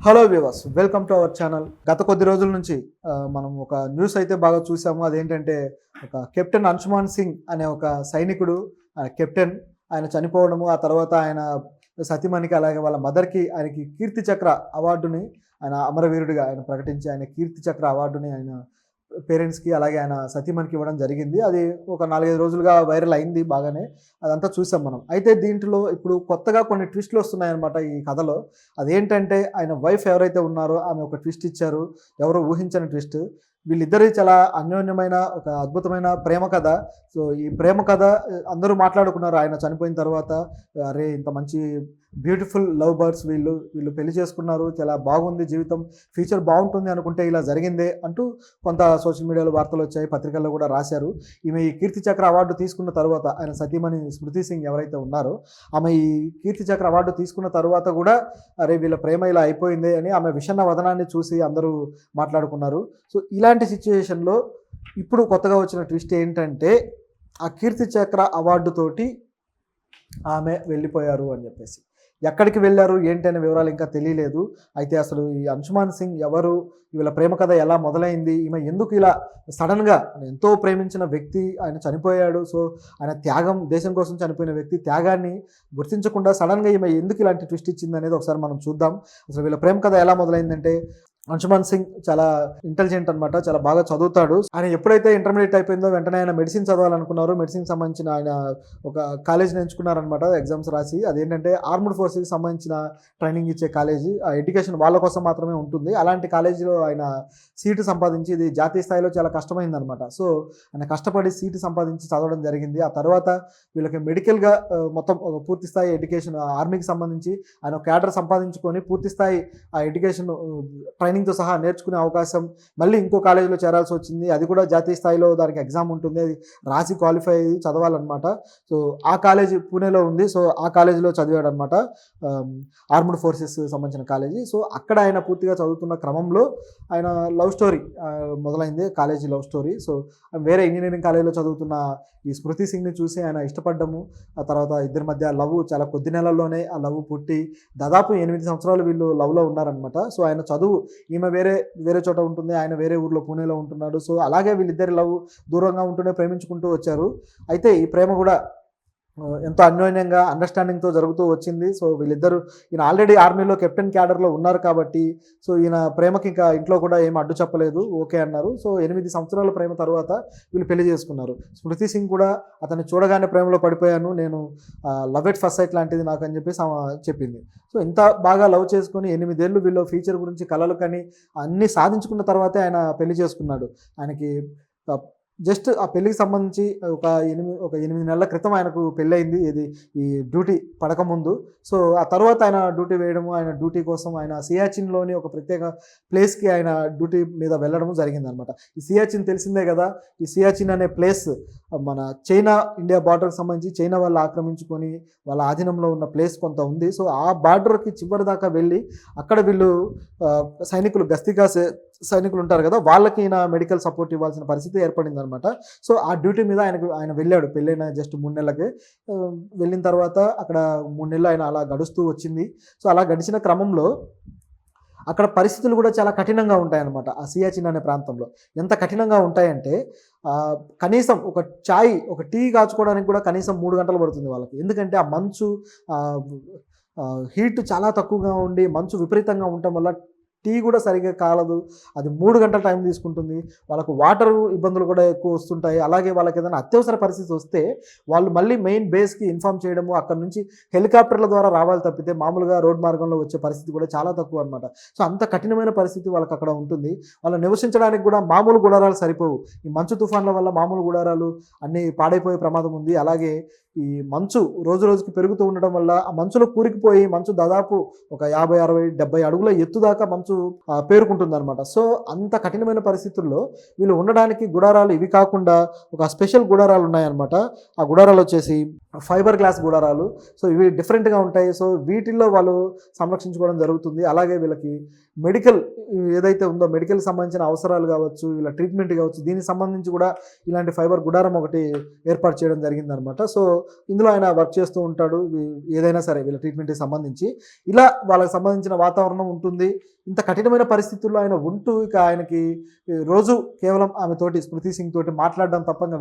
Hello viewers, welcome to our channel. గత కొద్ది రోజుల నుంచి మనం ఒక న్యూస్ అయితే బాగా చూసాము. అదేంటంటే ఒక కెప్టెన్ అంశుమాన్ సింగ్ అనే ఒక సైనికుడు, కెప్టెన్, ఆయన చనిపోవడము, ఆ తర్వాత ఆయన సతీమణికి అలాగే వాళ్ళ మదర్కి ఆయనకి కీర్తి చక్ర అవార్డుని ఆయన అమరవీరుడిగా ఆయన ప్రకటించి ఆయన కీర్తి చక్ర అవార్డుని ఆయన పేరెంట్స్కి అలాగే ఆయన సతీమణికి ఇవ్వడం జరిగింది. అది ఒక 4-5 రోజులుగా వైరల్ అయింది బాగానే. అదంతా చూసాం మనం. అయితే దీంట్లో ఇప్పుడు కొత్తగా కొన్ని ట్విస్టులు వస్తున్నాయన్నమాట ఈ కథలో. అదేంటంటే ఆయన వైఫ్ ఎవరైతే ఉన్నారో ఆమె ఒక ట్విస్ట్ ఇచ్చారు. ఎవరో ఊహించని ట్విస్ట్. వీళ్ళిద్దరి చాలా అన్యోన్యమైన ఒక అద్భుతమైన ప్రేమ కథ. సో ఈ ప్రేమ కథ అందరూ మాట్లాడుకున్నారు ఆయన చనిపోయిన తర్వాత. అరే, ఇంత మంచి బ్యూటిఫుల్ లవ్ బర్డ్స్ వీళ్ళు పెళ్లి చేసుకున్నారు, చాలా బాగుంది జీవితం, ఫ్యూచర్ బాగుంటుంది అనుకుంటే ఇలా జరిగిందే అంటూ కొంత సోషల్ మీడియాలో వార్తలు వచ్చాయి, పత్రికల్లో కూడా రాశారు. ఈమె ఈ కీర్తి చక్ర అవార్డు తీసుకున్న తర్వాత ఆయన సతీమణి స్మృతి సింగ్ ఎవరైతే ఉన్నారో ఆమె ఈ కీర్తి చక్ర అవార్డు తీసుకున్న తర్వాత కూడా అరే వీళ్ళ ప్రేమ ఇలా అయిపోయింది అని ఆమె విషన్న వదనాన్ని చూసి అందరూ మాట్లాడుకున్నారు. సో ఇలాంటి సిచ్యుయేషన్లో ఇప్పుడు కొత్తగా వచ్చిన ట్విస్ట్ ఏంటంటే ఆ కీర్తి చక్ర అవార్డుతోటి ఆమె వెళ్ళిపోయారు అని చెప్పేసి. ఎక్కడికి వెళ్ళారు ఏంటి అనే వివరాలు ఇంకా తెలియలేదు. అయితే అసలు ఈ అంశుమాన్ సింగ్ ఎవరు, వీళ్ళ ప్రేమ కథ ఎలా మొదలైంది, ఈమె ఎందుకు ఇలా సడన్గా, ఎంతో ప్రేమించిన వ్యక్తి ఆయన చనిపోయాడు, సో ఆయన త్యాగం, దేశం కోసం చనిపోయిన వ్యక్తి త్యాగాన్ని గుర్తించకుండా సడన్గా ఈమె ఎందుకు ఇలాంటి ట్విస్ట్ ఇచ్చింది అనేది ఒకసారి మనం చూద్దాం. అసలు వీళ్ళ ప్రేమ కథ ఎలా మొదలైందంటే అంశుమాన్ సింగ్ చాలా ఇంటెలిజెంట్ అనమాట, చాలా బాగా చదువుతాడు. ఆయన ఎప్పుడైతే ఇంటర్మీడియట్ అయిపోయిందో వెంటనే ఆయన మెడిసిన్ చదవాలనుకున్నారు. మెడిసిన్ సంబంధించిన ఆయన ఒక కాలేజీని ఎంచుకున్నారనమాట ఎగ్జామ్స్ రాసి. అదేంటంటే ఆర్మ్డ్ ఫోర్స్కి సంబంధించిన ట్రైనింగ్ ఇచ్చే కాలేజీ. ఆ ఎడ్యుకేషన్ వాళ్ళ కోసం మాత్రమే ఉంటుంది. అలాంటి కాలేజీలో ఆయన సీటు సంపాదించి, ఇది జాతీయ స్థాయిలో చాలా కష్టమైందనమాట. సో ఆయన కష్టపడి సీటు సంపాదించి చదవడం జరిగింది. ఆ తర్వాత వీళ్ళకి మెడికల్గా మొత్తం పూర్తి స్థాయి ఎడ్యుకేషన్, ఆర్మీకి సంబంధించి ఆయన క్యాడర్ సంపాదించుకొని పూర్తి స్థాయి ఆ ఎడ్యుకేషన్ ట్రైనింగ్తో సహా నేర్చుకునే అవకాశం, మళ్ళీ ఇంకో కాలేజీలో చేరాల్సి వచ్చింది. అది కూడా జాతీయ స్థాయిలో దానికి ఎగ్జామ్ ఉంటుంది, అది రాసి క్వాలిఫై అయ్యి చదవాలన్నమాట. సో ఆ కాలేజీ పూణేలో ఉంది. సో ఆ కాలేజీలో చదివాడు అనమాట, ఆర్మ్డ్ ఫోర్సెస్ సంబంధించిన కాలేజీ. సో అక్కడ ఆయన పూర్తిగా చదువుతున్న క్రమంలో ఆయన లవ్ స్టోరీ మొదలైంది, కాలేజీ లవ్ స్టోరీ. సో వేరే ఇంజనీరింగ్ కాలేజీలో చదువుతున్న ఈ స్మృతి సింగ్ని చూసి ఆయన ఇష్టపడ్డము. ఆ తర్వాత ఇద్దరి మధ్య లవ్ చాలా కొద్ది నెలల్లోనే ఆ లవ్ పుట్టి దాదాపు 8 సంవత్సరాలు వీళ్ళు లవ్లో ఉన్నారనమాట. సో ఆయన చదువు, ఈమె వేరే చోట ఉంటుంది, ఆయన వేరే ఊర్లో పూణేలో ఉంటున్నాడు. సో అలాగే వీళ్ళిద్దరి లవ్ దూరంగా ఉంటూనే ప్రేమించుకుంటూ వచ్చారు. అయితే ఈ ప్రేమ కూడా ఎంతో అన్యోన్యంగా అండర్స్టాండింగ్తో జరుగుతూ వచ్చింది. సో వీళ్ళిద్దరూ, ఈయన ఆల్రెడీ ఆర్మీలో కెప్టెన్ క్యాడర్లో ఉన్నారు కాబట్టి సో ఈయన ప్రేమకి ఇంకా ఇంట్లో కూడా ఏం అడ్డు చెప్పలేదు, ఓకే అన్నారు. సో 8 సంవత్సరాల ప్రేమ తర్వాత వీళ్ళు పెళ్లి చేసుకున్నారు. స్మృతి సింగ్ కూడా అతన్ని చూడగానే ప్రేమలో పడిపోయాను, నేను లవ్ ఎట్ ఫస్ట్ సైట్ లాంటిది నాకు అని చెప్పేసి చెప్పింది. సో ఇంత బాగా లవ్ చేసుకుని 8 ఏళ్ళు వీళ్ళు ఫ్యూచర్ గురించి కలలు కని అన్నీ సాధించుకున్న తర్వాతే ఆయన పెళ్లి చేసుకున్నాడు. ఆయనకి జస్ట్ ఆ పెళ్ళికి సంబంధించి ఒక 8 నెలల క్రితం ఆయనకు పెళ్ళయింది, ఇది ఈ డ్యూటీ పడకముందు. సో ఆ తర్వాత ఆయన డ్యూటీ వేయడము, ఆయన డ్యూటీ కోసం ఆయన సియాచిన్లోని ఒక ప్రత్యేక ప్లేస్కి ఆయన డ్యూటీ మీద వెళ్ళడము జరిగిందనమాట. ఈ సియాచిన్ తెలిసిందే కదా, ఈ సియాచిన్ అనే ప్లేస్ మన చైనా ఇండియా బార్డర్కి సంబంధించి చైనా వాళ్ళు ఆక్రమించుకొని వాళ్ళ ఆధీనంలో ఉన్న ప్లేస్ కొంత ఉంది. సో ఆ బార్డర్కి చివరి దాకా వెళ్ళి అక్కడ వీళ్ళు సైనికులు, గస్తీగా సైనికులు ఉంటారు కదా, వాళ్ళకి ఈయన మెడికల్ సపోర్ట్ ఇవ్వాల్సిన పరిస్థితి ఏర్పడింది అనమాట. సో ఆ డ్యూటీ మీద ఆయన వెళ్ళాడు పెళ్ళైన జస్ట్ 3 నెలలకే. వెళ్ళిన తర్వాత అక్కడ 3 నెలలు ఆయన అలా గడుస్తూ వచ్చింది. సో అలా గడిచిన క్రమంలో అక్కడ పరిస్థితులు కూడా చాలా కఠినంగా ఉంటాయన్నమాట. ఆ సియాచిన్ అనే ప్రాంతంలో ఎంత కఠినంగా ఉంటాయంటే కనీసం ఒక టీ కాచుకోవడానికి కూడా కనీసం 3 గంటలు పడుతుంది వాళ్ళకి. ఎందుకంటే ఆ మంచు, హీట్ చాలా తక్కువగా ఉండి మంచు విపరీతంగా ఉండటం వల్ల టీ కూడా సరిగ్గా కాలదు. అది 3 గంటల టైం తీసుకుంటుంది. వాళ్ళకు వాటర్ ఇబ్బందులు కూడా ఎక్కువ వస్తుంటాయి. అలాగే వాళ్ళకి ఏదైనా అత్యవసర పరిస్థితి వస్తే వాళ్ళు మళ్ళీ మెయిన్ బేస్కి ఇన్ఫామ్ చేయడము, అక్కడ నుంచి హెలికాప్టర్ల ద్వారా రావాలి తప్పితే మామూలుగా రోడ్ మార్గంలో వచ్చే పరిస్థితి కూడా చాలా తక్కువ అనమాట. సో అంత కఠినమైన పరిస్థితి వాళ్ళకి అక్కడ ఉంటుంది. వాళ్ళు నివసించడానికి కూడా మామూలు గుడారాలు సరిపోవు. ఈ మంచు తుఫాన్ల వల్ల మామూలు గుడారాలు అన్నీ పాడైపోయే ప్రమాదం ఉంది. అలాగే ఈ మంచు రోజు రోజుకి పెరుగుతూ ఉండడం వల్ల ఆ మంచులో కూరికిపోయి మంచు దాదాపు ఒక 50, 60, 70 అడుగుల ఎత్తు దాకా మంచు పేరుకుంటుందన్నమాట. సో అంత కఠినమైన పరిస్థితుల్లో వీళ్ళు ఉండడానికి గుడారాలు ఇవి కాకుండా ఒక స్పెషల్ గుడారాలు ఉన్నాయన్నమాట. ఆ గుడారాలు వచ్చేసి ఫైబర్ గ్లాస్ గుడారాలు. సో ఇవి డిఫరెంట్గా ఉంటాయి. సో వీటిల్లో వాళ్ళు సంరక్షించుకోవడం జరుగుతుంది. అలాగే వీళ్ళకి మెడికల్ ఏదైతే ఉందో మెడికల్కి సంబంధించిన అవసరాలు కావచ్చు, ఇలా ట్రీట్మెంట్ కావచ్చు, దీనికి సంబంధించి కూడా ఇలాంటి ఫైబర్ గుడారం ఒకటి ఏర్పాటు చేయడం జరిగిందనమాట. సో ఇందులో ఆయన వర్క్ చేస్తూ ఉంటాడు. ఏదైనా సరే వీళ్ళ ట్రీట్మెంట్కి సంబంధించి ఇలా వాళ్ళకి సంబంధించిన వాతావరణం ఉంటుంది. ఇంత కఠినమైన పరిస్థితుల్లో ఆయన ఉంటూ ఇక ఆయనకి రోజు కేవలం ఆమెతోటి స్మృతి సింగ్ తోటి మాట్లాడడం తప్ప ఇంకా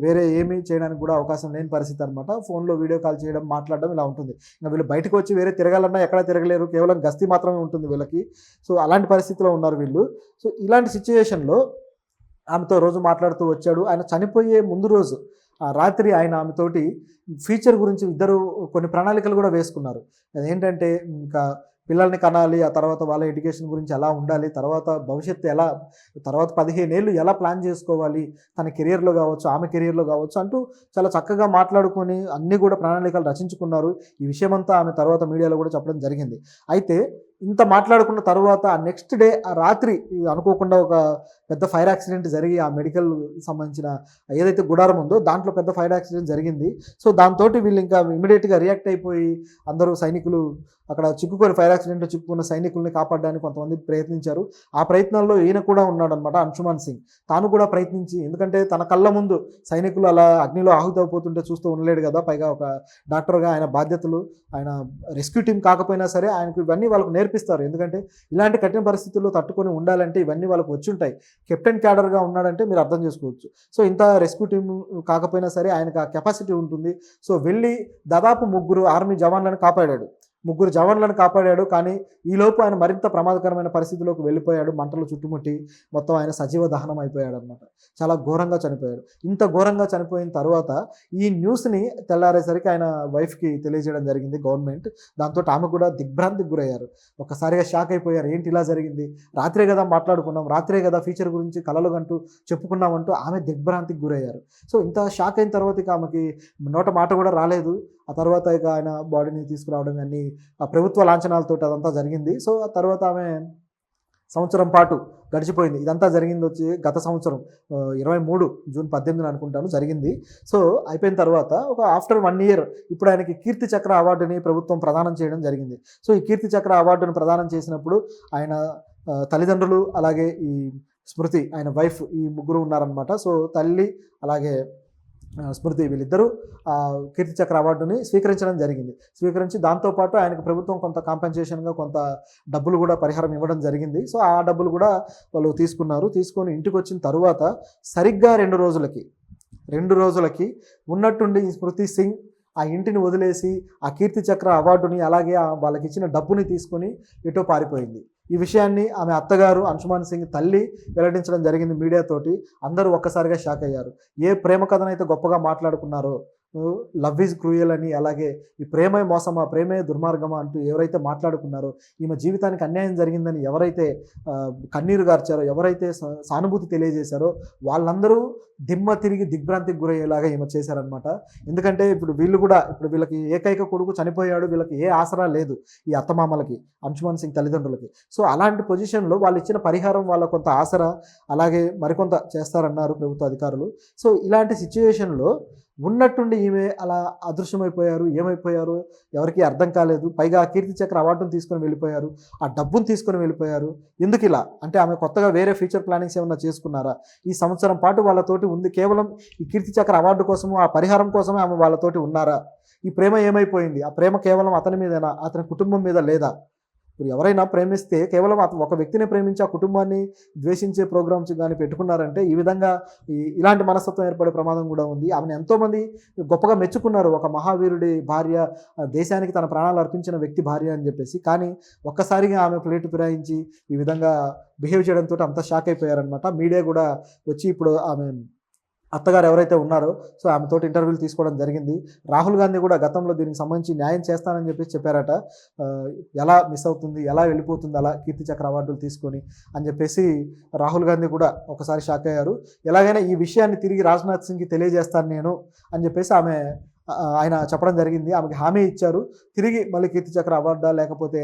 వేరే ఏమీ చేయడానికి కూడా అవకాశం లేని పరిస్థితి అనమాట. ఫోన్లో వీడియో కాల్ చేయడం, మాట్లాడడం ఇలా ఉంటుంది. ఇంకా వీళ్ళు బయటకు వచ్చి వేరే తిరగాలన్నా ఎక్కడ తిరగలేరు, కేవలం గస్తీ మాత్రమే ఉంటుంది వీళ్ళకి. సో అలాంటి పరిస్థితిలో ఉన్నారు వీళ్ళు. సో ఇలాంటి సిచ్యువేషన్లో ఆమెతో రోజు మాట్లాడుతూ వచ్చాడు. ఆయన చనిపోయే ముందు రోజు రాత్రి ఆయన ఆమెతోటి ఫ్యూచర్ గురించి ఇద్దరు కొన్ని ప్రణాళికలు కూడా వేసుకున్నారు. అదేంటంటే ఇంకా పిల్లల్ని కనాలి, ఆ తర్వాత వాళ్ళ ఎడ్యుకేషన్ గురించి ఎలా ఉండాలి, తర్వాత భవిష్యత్తు ఎలా, తర్వాత 15 ఏళ్ళు ఎలా ప్లాన్ చేసుకోవాలి తన కెరియర్లో కావచ్చు, ఆమె కెరియర్లో కావచ్చు అంటూ చాలా చక్కగా మాట్లాడుకొని అన్నీ కూడా ప్రణాళికలు రచించుకున్నారు. ఈ విషయమంతా ఆమె తర్వాత మీడియాలో కూడా చెప్పడం జరిగింది. అయితే ఇంత మాట్లాడుకున్న తర్వాత ఆ నెక్స్ట్ డే ఆ రాత్రి అనుకోకుండా ఒక పెద్ద ఫైర్ యాక్సిడెంట్ జరిగి ఆ మెడికల్ సంబంధించిన ఏదైతే గుడారం ఉందో దాంట్లో పెద్ద ఫైర్ యాక్సిడెంట్ జరిగింది. సో దాంతో వీళ్ళు ఇంకా ఇమీడియట్గా రియాక్ట్ అయిపోయి అందరూ సైనికులు అక్కడ చిక్కుకొని ఫైర్ యాక్సిడెంట్లో చిక్కుకున్న సైనికుల్ని కాపాడడానికి కొంతమంది ప్రయత్నించారు. ఆ ప్రయత్నంలో ఈయన కూడా ఉన్నాడనమాట, అంశుమాన్ సింగ్. తాను కూడా ప్రయత్నించి, ఎందుకంటే తన కళ్ళ ముందు సైనికులు అలా అగ్నిలో ఆహుతైపోతుంటే చూస్తూ ఉండలేడు కదా, పైగా ఒక డాక్టర్గా ఆయన బాధ్యతలు, ఆయన రెస్క్యూ టీం కాకపోయినా సరే ఆయనకు ఇవన్నీ వాళ్ళకు నేర్పిస్తారు. ఎందుకంటే ఇలాంటి కఠిన పరిస్థితుల్లో తట్టుకొని ఉండాలంటే ఇవన్నీ వాళ్ళకు వచ్చి ఉంటాయి. కెప్టెన్ క్యాడర్గా ఉన్నాడంటే మీరు అర్థం చేసుకోవచ్చు. సో ఇంత రెస్క్యూ టీం కాకపోయినా సరే ఆయనకు ఆ కెపాసిటీ ఉంటుంది. సో వెళ్ళి దాదాపు 3 ఆర్మీ జవాన్లను కాపాడాడు. 3 జవాన్లను కాపాడాడు. కానీ ఈలోపు ఆయన మరింత ప్రమాదకరమైన పరిస్థితిలోకి వెళ్ళిపోయాడు. మంటలు చుట్టుముట్టి మొత్తం ఆయన సజీవ దహనం అయిపోయాడు అనమాట. చాలా ఘోరంగా చనిపోయాడు. ఇంత ఘోరంగా చనిపోయిన తర్వాత ఈ న్యూస్ని తెల్లారేసరికి ఆయన వైఫ్కి తెలియజేయడం జరిగింది గవర్నమెంట్. దాంతో ఆమె కూడా దిగ్భ్రాంతికి గురయ్యారు. ఒక్కసారిగా షాక్ అయిపోయారు. ఏంటి ఇలా జరిగింది, రాత్రే కదా మాట్లాడుకున్నాం, రాత్రే కదా ఫ్యూచర్ గురించి కలలు కంటూ చెప్పుకున్నామంటూ ఆమె దిగ్భ్రాంతికి గురయ్యారు. సో ఇంత షాక్ అయిన తర్వాత ఇక ఆమెకి నోట మాట కూడా రాలేదు. ఆ తర్వాత ఇక ఆయన బాడీని తీసుకురావడం అన్నీ ఆ ప్రభుత్వ లాంఛనాలతో అదంతా జరిగింది. సో ఆ తర్వాత ఆమె సంవత్సరం పాటు గడిచిపోయింది. ఇదంతా జరిగింది వచ్చి గత సంవత్సరం 23 జూన్ 18 అనుకుంటాను జరిగింది. సో అయిపోయిన తర్వాత ఒక ఆఫ్టర్ 1 ఇయర్ ఇప్పుడు ఆయనకి కీర్తి చక్ర అవార్డుని ప్రభుత్వం ప్రదానం చేయడం జరిగింది. సో ఈ కీర్తి చక్ర అవార్డును ప్రదానం చేసినప్పుడు ఆయన తల్లిదండ్రులు అలాగే ఈ స్మృతి ఆయన వైఫ్ ఈ ముగ్గురు ఉన్నారనమాట. సో తల్లి అలాగే స్మృతి వీళ్ళిద్దరూ కీర్తి చక్ర అవార్డుని స్వీకరించడం జరిగింది. స్వీకరించి దాంతోపాటు ఆయనకు ప్రభుత్వం కొంత కాంపెన్సేషన్గా కొంత డబ్బులు కూడా పరిహారం ఇవ్వడం జరిగింది. సో ఆ డబ్బులు కూడా వాళ్ళు తీసుకున్నారు. తీసుకొని ఇంటికి వచ్చిన తరువాత సరిగ్గా 2 రోజులకి ఉన్నట్టుండి ఈ స్మృతి సింగ్ ఆ ఇంటిని వదిలేసి ఆ కీర్తి చక్ర అవార్డుని అలాగే వాళ్ళకి ఇచ్చిన డబ్బుని తీసుకొని ఎటో పారిపోయింది. ఈ విషయాన్ని ఆమె అత్తగారు అంశుమాన్ సింగ్ తల్లి వెల్లడించడం జరిగింది మీడియాతోటి. అందరూ ఒక్కసారిగా షాక్ అయ్యారు. ఏ ప్రేమ కథనైతే గొప్పగా మాట్లాడుకున్నారో, లవ్ ఈజ్ క్రూయల్ అని, అలాగే ఈ ప్రేమే మోసమా, ప్రేమే దుర్మార్గమా అంటూ ఎవరైతే మాట్లాడుకున్నారో, ఈమె జీవితానికి అన్యాయం జరిగిందని ఎవరైతే కన్నీరు గార్చారో, ఎవరైతే సానుభూతి తెలియజేశారో వాళ్ళందరూ దిమ్మ తిరిగి దిగ్భ్రాంతికి గురయ్యేలాగా ఈమె చేశారనమాట. ఎందుకంటే ఇప్పుడు వీళ్ళకి ఏకైక కొడుకు చనిపోయాడు, వీళ్ళకి ఏ ఆసరా లేదు ఈ అత్తమామలకి, అంశుమాన్ సింగ్ తల్లిదండ్రులకి. సో అలాంటి పొజిషన్లో వాళ్ళు ఇచ్చిన పరిహారం వాళ్ళ కొంత ఆసరా అలాగే మరికొంత చేస్తారన్నారు ప్రభుత్వ అధికారులు. సో ఇలాంటి సిచ్యువేషన్లో ఉన్నట్టుండి ఈమె అలా అదృశ్యమైపోయారు. ఏమైపోయారు ఎవరికి అర్థం కాలేదు. పైగా కీర్తి చక్ర అవార్డును తీసుకొని వెళ్ళిపోయారు, ఆ డబ్బును తీసుకొని వెళ్ళిపోయారు. ఎందుకు ఇలా అంటే ఆమె కొత్తగా వేరే ఫ్యూచర్ ప్లానింగ్స్ ఏమన్నా చేసుకున్నారా? ఈ సంవత్సరం పాటు వాళ్ళతోటి ఉంది కేవలం ఈ కీర్తి చక్ర అవార్డు కోసము, ఆ పరిహారం కోసమే ఆమె వాళ్ళతోటి ఉన్నారా? ఈ ప్రేమ ఏమైపోయింది? ఆ ప్రేమ కేవలం అతని మీదేనా, అతని కుటుంబం మీద లేదా? ఇప్పుడు ఎవరైనా ప్రేమిస్తే కేవలం ఒక వ్యక్తిని ప్రేమించి ఆ కుటుంబాన్ని ద్వేషించే ప్రోగ్రామ్స్ కానీ పెట్టుకున్నారంటే ఈ విధంగా ఇలాంటి మనస్తత్వం ఏర్పడే ప్రమాదం కూడా ఉంది. ఆమెను ఎంతోమంది గొప్పగా మెచ్చుకున్నారు, ఒక మహావీరుడి భార్య, దేశానికి తన ప్రాణాలు అర్పించిన వ్యక్తి భార్య అని చెప్పేసి. కానీ ఒక్కసారిగా ఆమె ప్లేటు ఫిరాయించి ఈ విధంగా బిహేవ్ చేయడంతో అంతా షాక్ అయిపోయారనమాట. మీడియా కూడా వచ్చి ఇప్పుడు ఆమె అత్తగారు ఎవరైతే ఉన్నారో సో ఆమెతోటి ఇంటర్వ్యూలు తీసుకోవడం జరిగింది. రాహుల్ గాంధీ కూడా గతంలో దీనికి సంబంధించి న్యాయం చేస్తానని చెప్పేసి చెప్పారట. ఎలా మిస్ అవుతుంది, ఎలా వెళ్ళిపోతుంది అలా కీర్తి చక్ర అవార్డులు తీసుకొని అని చెప్పేసి రాహుల్ గాంధీ కూడా ఒకసారి షాక్ అయ్యారు. ఎలాగైనా ఈ విషయాన్ని తిరిగి రాజ్నాథ్ సింగ్కి తెలియజేస్తాను నేను అని చెప్పేసి ఆయన చెప్పడం జరిగింది. ఆమెకి హామీ ఇచ్చారు, తిరిగి మళ్ళీ కీర్తి చక్ర అవార్డా లేకపోతే